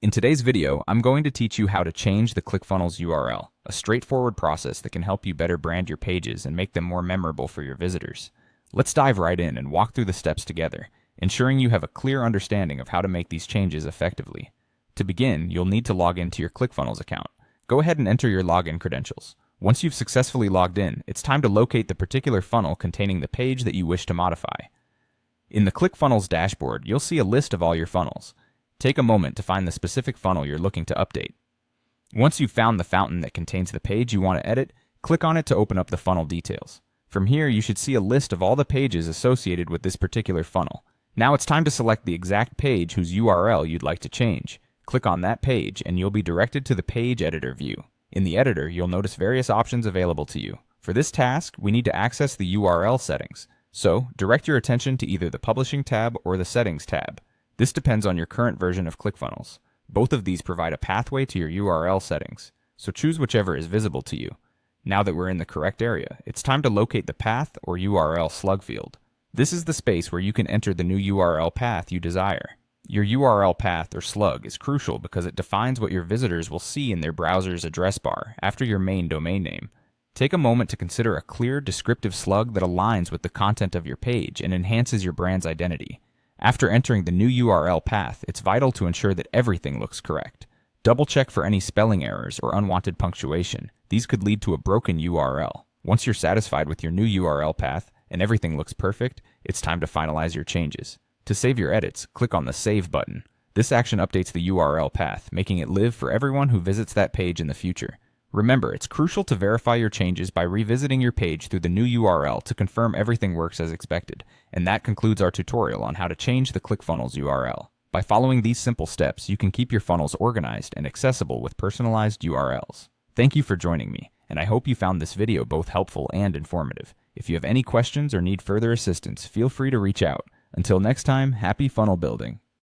In today's video, I'm going to teach you how to change the ClickFunnels URL, a straightforward process that can help you better brand your pages and make them more memorable for your visitors. Let's dive right in and walk through the steps together, ensuring you have a clear understanding of how to make these changes effectively. To begin, you'll need to log into your ClickFunnels account. Go ahead and enter your login credentials. Once you've successfully logged in, it's time to locate the particular funnel containing the page that you wish to modify. In the ClickFunnels dashboard, you'll see a list of all your funnels. Take a moment to find the specific funnel you're looking to update. Once you've found the fountain that contains the page you want to edit, click on it to open up the funnel details. From here, you should see a list of all the pages associated with this particular funnel. Now it's time to select the exact page whose URL you'd like to change. Click on that page and you'll be directed to the page editor view. In the editor, you'll notice various options available to you. For this task, we need to access the URL settings. So, direct your attention to either the Publishing tab or the Settings tab. This depends on your current version of ClickFunnels. Both of these provide a pathway to your URL settings, so choose whichever is visible to you. Now that we're in the correct area, it's time to locate the path or URL slug field. This is the space where you can enter the new URL path you desire. Your URL path or slug is crucial because it defines what your visitors will see in their browser's address bar after your main domain name. Take a moment to consider a clear, descriptive slug that aligns with the content of your page and enhances your brand's identity. After entering the new URL path, it's vital to ensure that everything looks correct. Double-check for any spelling errors or unwanted punctuation. These could lead to a broken URL. Once you're satisfied with your new URL path and everything looks perfect, it's time to finalize your changes. To save your edits, click on the Save button. This action updates the URL path, making it live for everyone who visits that page in the future. Remember, it's crucial to verify your changes by revisiting your page through the new URL to confirm everything works as expected. And that concludes our tutorial on how to change the ClickFunnels URL. By following these simple steps, you can keep your funnels organized and accessible with personalized URLs. Thank you for joining me, and I hope you found this video both helpful and informative. If you have any questions or need further assistance, feel free to reach out. Until next time, happy funnel building.